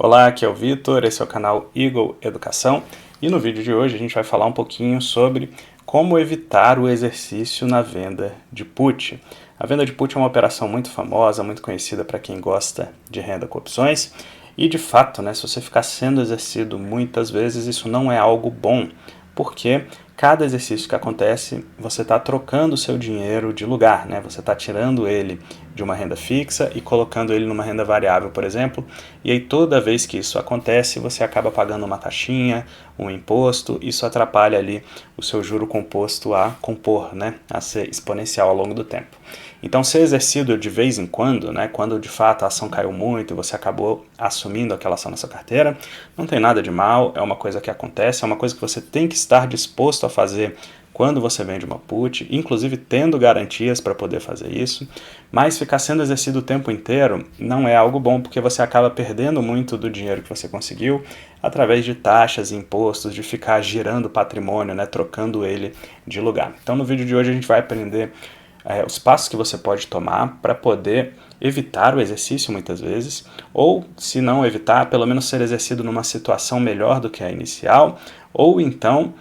Olá, aqui é o Vitor, esse é o canal Eagle Educação e no vídeo de hoje a gente vai falar um pouquinho sobre como evitar o exercício na venda de put. A venda de put é uma operação muito famosa, muito conhecida para quem gosta de renda com opções e de fato, se você ficar sendo exercido muitas vezes, isso não é algo bom, porque cada exercício que acontece, você está trocando o seu dinheiro de lugar, Você está tirando ele de uma renda fixa e colocando ele numa renda variável, por exemplo, e aí toda vez que isso acontece, você acaba pagando uma taxinha, um imposto, isso atrapalha ali o seu juro composto a compor, A ser exponencial ao longo do tempo. Então, ser exercido de vez em quando, quando de fato a ação caiu muito e você acabou assumindo aquela ação na sua carteira, não tem nada de mal, é uma coisa que acontece, é uma coisa que você tem que estar disposto a fazer quando você vende uma put, inclusive tendo garantias para poder fazer isso, mas ficar sendo exercido o tempo inteiro não é algo bom, porque você acaba perdendo muito do dinheiro que você conseguiu através de taxas e impostos, de ficar girando o patrimônio, trocando ele de lugar. Então no vídeo de hoje a gente vai aprender os passos que você pode tomar para poder evitar o exercício muitas vezes, ou se não evitar, pelo menos ser exercido numa situação melhor do que a inicial, ou então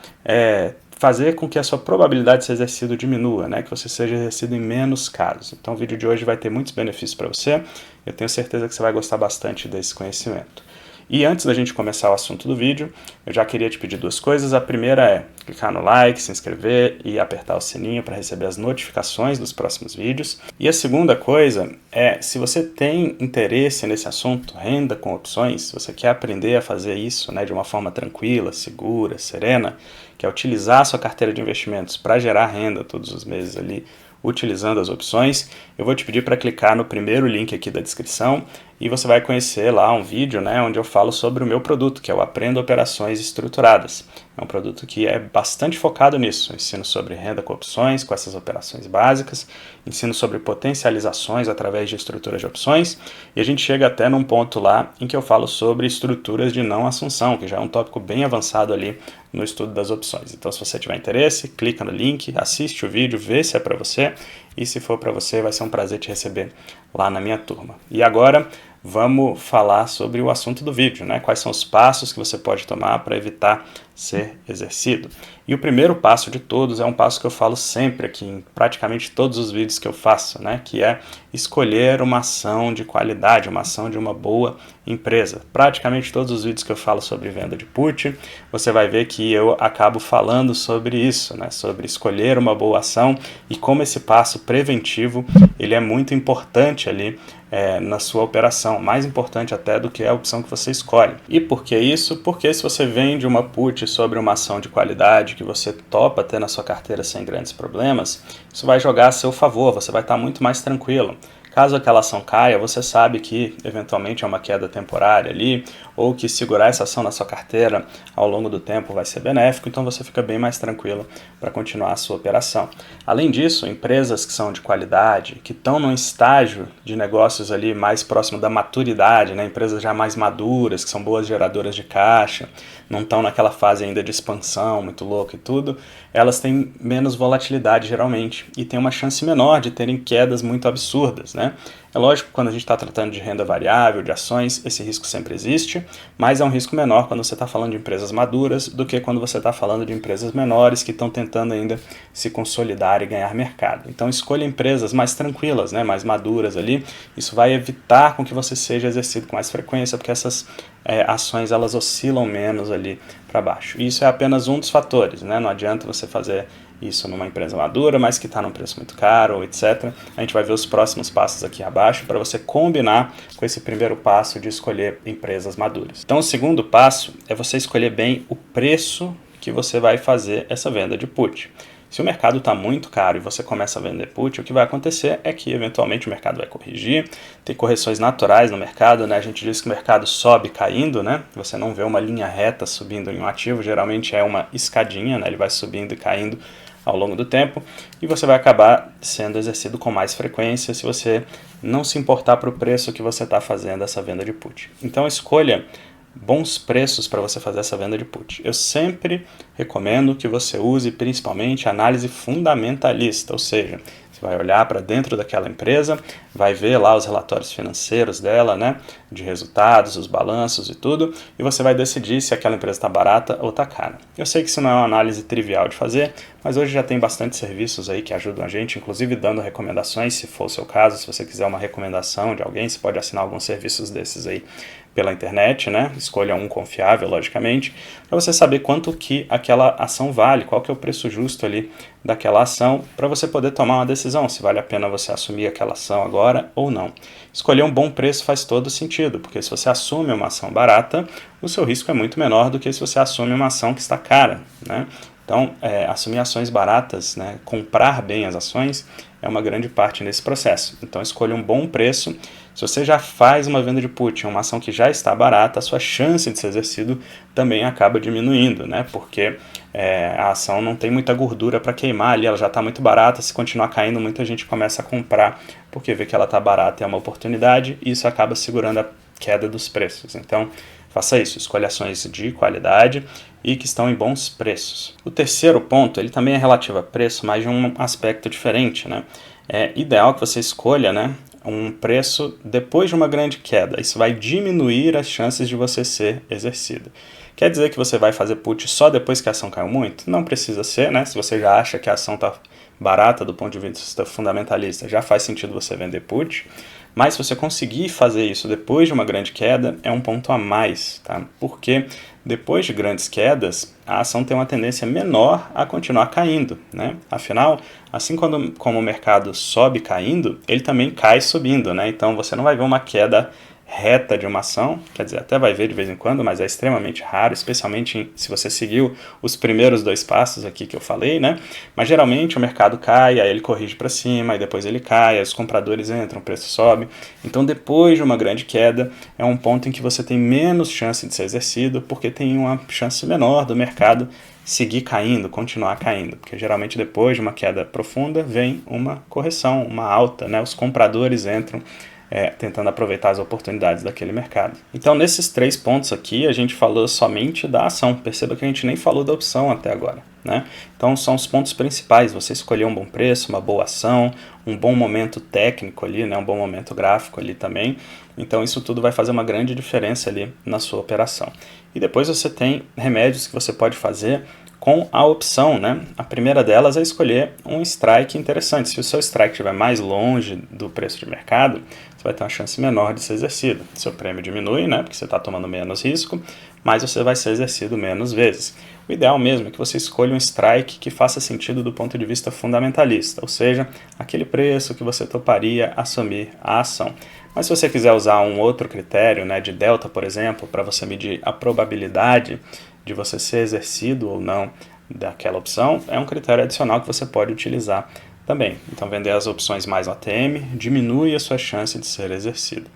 fazer com que a sua probabilidade de ser exercido diminua, que você seja exercido em menos casos. Então o vídeo de hoje vai ter muitos benefícios para você, eu tenho certeza que você vai gostar bastante desse conhecimento. E antes da gente começar o assunto do vídeo, eu já queria te pedir duas coisas. A primeira é clicar no like, se inscrever e apertar o sininho para receber as notificações dos próximos vídeos. E a segunda coisa é, se você tem interesse nesse assunto, renda com opções, se você quer aprender a fazer isso de uma forma tranquila, segura, serena, que é utilizar a sua carteira de investimentos para gerar renda todos os meses ali, utilizando as opções, eu vou te pedir para clicar no primeiro link aqui da descrição e você vai conhecer lá um vídeo onde eu falo sobre o meu produto, que é o Aprenda Operações Estruturadas. É um produto que é bastante focado nisso. Eu ensino sobre renda com opções, com essas operações básicas, ensino sobre potencializações através de estruturas de opções e a gente chega até num ponto lá em que eu falo sobre estruturas de não assunção, que já é um tópico bem avançado ali no estudo das opções. Então, se você tiver interesse, clica no link, assiste o vídeo, vê se é para você e se for para você, vai ser um prazer te receber lá na minha turma. E agora, vamos falar sobre o assunto do vídeo, Quais são os passos que você pode tomar para evitar ser exercido. E o primeiro passo de todos é um passo que eu falo sempre aqui em praticamente todos os vídeos que eu faço, que é escolher uma ação de qualidade, uma ação de uma boa empresa. Praticamente todos os vídeos que eu falo sobre venda de put, você vai ver que eu acabo falando sobre isso, sobre escolher uma boa ação e como esse passo preventivo ele é muito importante ali na sua operação, mais importante até do que a opção que você escolhe. E por que isso? Porque se você vende uma put sobre uma ação de qualidade que você topa ter na sua carteira sem grandes problemas, isso vai jogar a seu favor, você vai estar muito mais tranquilo. Caso aquela ação caia, você sabe que eventualmente é uma queda temporária ali, ou que segurar essa ação na sua carteira ao longo do tempo vai ser benéfico, então você fica bem mais tranquilo para continuar a sua operação. Além disso, empresas que são de qualidade, que estão num estágio de negócios ali mais próximo da maturidade, empresas já mais maduras, que são boas geradoras de caixa, não estão naquela fase ainda de expansão muito louca e tudo, elas têm menos volatilidade geralmente e têm uma chance menor de terem quedas muito absurdas, É lógico que quando a gente está tratando de renda variável, de ações, esse risco sempre existe, mas é um risco menor quando você está falando de empresas maduras do que quando você está falando de empresas menores que estão tentando ainda se consolidar e ganhar mercado. Então escolha empresas mais tranquilas, mais maduras ali, isso vai evitar com que você seja exercido com mais frequência, porque essas ações elas oscilam menos ali para baixo. E isso é apenas um dos fatores, Não adianta você fazer isso numa empresa madura, mas que está num preço muito caro, etc. A gente vai ver os próximos passos aqui abaixo para você combinar com esse primeiro passo de escolher empresas maduras. Então o segundo passo é você escolher bem o preço que você vai fazer essa venda de put. Se o mercado está muito caro e você começa a vender put, o que vai acontecer é que eventualmente o mercado vai corrigir, tem correções naturais no mercado, A gente diz que o mercado sobe caindo, Você não vê uma linha reta subindo em um ativo, geralmente é uma escadinha, Ele vai subindo e caindo ao longo do tempo e você vai acabar sendo exercido com mais frequência se você não se importar para o preço que você está fazendo essa venda de put. Então escolha bons preços para você fazer essa venda de put? Eu sempre recomendo que você use principalmente análise fundamentalista, ou seja, você vai olhar para dentro daquela empresa, vai ver lá os relatórios financeiros dela, né, de resultados, os balanços e tudo, e você vai decidir se aquela empresa está barata ou está cara. Eu sei que isso não é uma análise trivial de fazer, mas hoje já tem bastante serviços aí que ajudam a gente, inclusive dando recomendações, se for o seu caso, se você quiser uma recomendação de alguém, você pode assinar alguns serviços desses aí pela internet, né? Escolha um confiável, logicamente, para você saber quanto que aquela ação vale, qual que é o preço justo ali daquela ação, para você poder tomar uma decisão, se vale a pena você assumir aquela ação agora ou não. Escolher um bom preço faz todo sentido, porque se você assume uma ação barata, o seu risco é muito menor do que se você assume uma ação que está cara, né? Então, assumir ações baratas, né, comprar bem as ações, é uma grande parte nesse processo. Então, escolha um bom preço. Se você já faz uma venda de put, uma ação que já está barata, a sua chance de ser exercido também acaba diminuindo, né? Porque a ação não tem muita gordura para queimar ali, ela já está muito barata, se continuar caindo, muita gente começa a comprar porque vê que ela está barata e é uma oportunidade, e isso acaba segurando a queda dos preços. Então, faça isso, escolha ações de qualidade e que estão em bons preços. O terceiro ponto, ele também é relativo a preço, mas de um aspecto diferente, né? É ideal que você escolha, né, um preço depois de uma grande queda. Isso vai diminuir as chances de você ser exercido. Quer dizer que você vai fazer put só depois que a ação caiu muito? Não precisa ser, né? Se você já acha que a ação está barata do ponto de vista fundamentalista, já faz sentido você vender put. Mas se você conseguir fazer isso depois de uma grande queda, é um ponto a mais, tá? Porque depois de grandes quedas, a ação tem uma tendência menor a continuar caindo, né? Afinal, assim como o mercado sobe caindo, ele também cai subindo, né? Então você não vai ver uma queda reta de uma ação, quer dizer, até vai ver de vez em quando, mas é extremamente raro, especialmente se você seguiu os primeiros 2 passos aqui que eu falei, né? Mas geralmente o mercado cai, aí ele corrige para cima, aí depois ele cai, aí os compradores entram, o preço sobe. Então depois de uma grande queda, é um ponto em que você tem menos chance de ser exercido, porque tem uma chance menor do mercado seguir caindo, continuar caindo, porque geralmente depois de uma queda profunda vem uma correção, uma alta, né? Os compradores entram tentando aproveitar as oportunidades daquele mercado. Então, nesses 3 pontos aqui, a gente falou somente da ação. Perceba que a gente nem falou da opção até agora, né? Então, são os pontos principais. Você escolher um bom preço, uma boa ação, um bom momento técnico ali, né? Um bom momento gráfico ali também. Então, isso tudo vai fazer uma grande diferença ali na sua operação. E depois você tem remédios que você pode fazer com a opção, né? A primeira delas é escolher um strike interessante. Se o seu strike estiver mais longe do preço de mercado, você vai ter uma chance menor de ser exercido. Seu prêmio diminui, né? Porque você está tomando menos risco, mas você vai ser exercido menos vezes. O ideal mesmo é que você escolha um strike que faça sentido do ponto de vista fundamentalista, ou seja, aquele preço que você toparia assumir a ação. Mas se você quiser usar um outro critério, né, de delta, por exemplo, para você medir a probabilidade de você ser exercido ou não daquela opção, é um critério adicional que você pode utilizar também. Então, vender as opções mais ATM diminui a sua chance de ser exercido.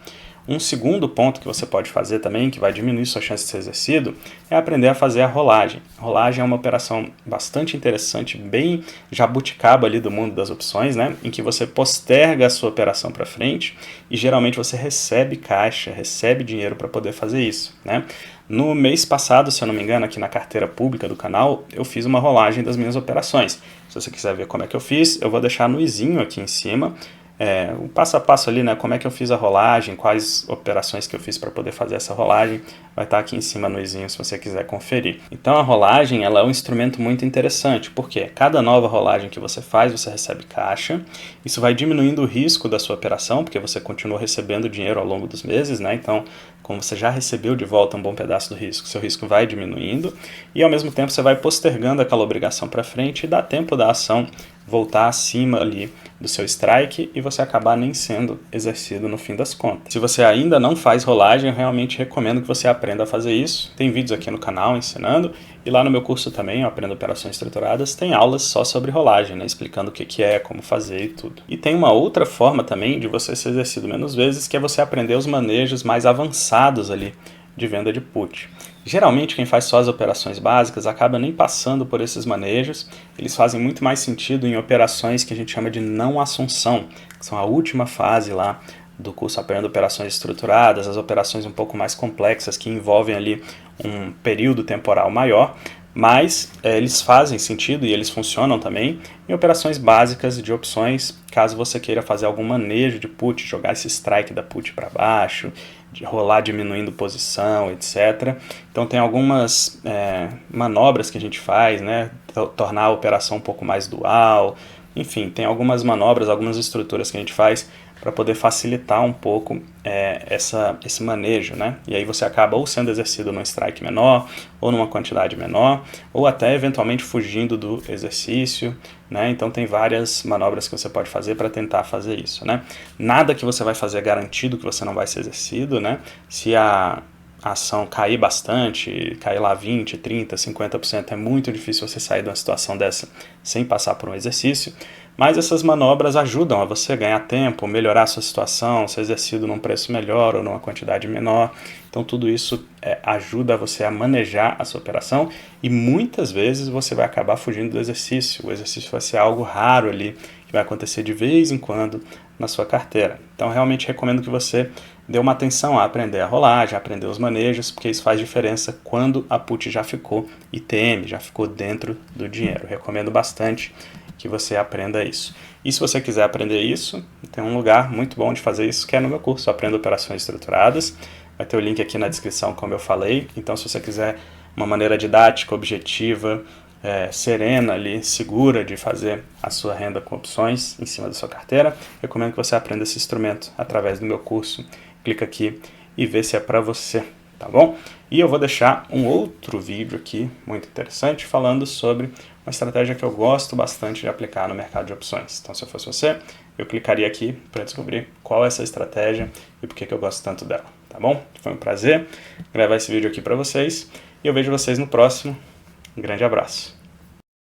Um segundo ponto que você pode fazer também, que vai diminuir sua chance de ser exercido, é aprender a fazer a rolagem. A rolagem é uma operação bastante interessante, bem jabuticaba ali do mundo das opções, né? Em que você posterga a sua operação para frente e geralmente você recebe caixa, recebe dinheiro para poder fazer isso, né? No mês passado, se eu não me engano, aqui na carteira pública do canal, eu fiz uma rolagem das minhas operações. Se você quiser ver como é que eu fiz, eu vou deixar no izinho aqui em cima, o passo a passo ali, né, como é que eu fiz a rolagem, quais operações que eu fiz para poder fazer essa rolagem, vai estar aqui em cima no izinho se você quiser conferir. Então a rolagem, ela é um instrumento muito interessante, porque cada nova rolagem que você faz, você recebe caixa, isso vai diminuindo o risco da sua operação, porque você continua recebendo dinheiro ao longo dos meses, né, então como você já recebeu de volta um bom pedaço do risco, seu risco vai diminuindo, e ao mesmo tempo você vai postergando aquela obrigação para frente e dá tempo da ação voltar acima ali do seu strike e você acabar nem sendo exercido no fim das contas. Se você ainda não faz rolagem, eu realmente recomendo que você aprenda a fazer isso. Tem vídeos aqui no canal ensinando, e lá no meu curso também, eu Aprendo Operações Estruturadas, tem aulas só sobre rolagem, né, explicando o que é, como fazer e tudo. E tem uma outra forma também de você ser exercido menos vezes, que é você aprender os manejos mais avançados ali de venda de put. Geralmente quem faz só as operações básicas acaba nem passando por esses manejos, eles fazem muito mais sentido em operações que a gente chama de não assunção, que são a última fase lá do curso Aprendendo Operações Estruturadas, as operações um pouco mais complexas que envolvem ali um período temporal maior, mas eles fazem sentido e eles funcionam também em operações básicas de opções, caso você queira fazer algum manejo de put, jogar esse strike da put para baixo, de rolar diminuindo posição, etc. Então tem algumas manobras que a gente faz, né, tornar a operação um pouco mais dual, enfim, tem algumas manobras, algumas estruturas que a gente faz para poder facilitar um pouco esse manejo, né? E aí você acaba ou sendo exercido num strike menor, ou numa quantidade menor, ou até eventualmente fugindo do exercício, né? Então tem várias manobras que você pode fazer para tentar fazer isso, né? Nada que você vai fazer é garantido que você não vai ser exercido, né? Se a ação cair bastante, cair lá 20, 30, 50%, é muito difícil você sair de uma situação dessa sem passar por um exercício, mas essas manobras ajudam a você ganhar tempo, melhorar a sua situação, ser exercido num preço melhor ou numa quantidade menor. Então tudo isso ajuda você a manejar a sua operação e muitas vezes você vai acabar fugindo do exercício. O exercício vai ser algo raro ali, que vai acontecer de vez em quando na sua carteira. Então realmente recomendo que você dê uma atenção a aprender a rolagem, a aprender os manejos, porque isso faz diferença quando a put já ficou ITM, já ficou dentro do dinheiro. Recomendo bastante que você aprenda isso. E se você quiser aprender isso, tem um lugar muito bom de fazer isso, que é no meu curso Aprenda Operações Estruturadas. Vai ter o link aqui na descrição, como eu falei. Então, se você quiser uma maneira didática, objetiva, serena ali, segura de fazer a sua renda com opções em cima da sua carteira, recomendo que você aprenda esse instrumento através do meu curso. Clica aqui e vê se é para você, tá bom? E eu vou deixar um outro vídeo aqui, muito interessante, falando sobre uma estratégia que eu gosto bastante de aplicar no mercado de opções. Então, se eu fosse você, eu clicaria aqui para descobrir qual é essa estratégia e por que eu gosto tanto dela, tá bom? Foi um prazer gravar esse vídeo aqui para vocês e eu vejo vocês no próximo. Um grande abraço.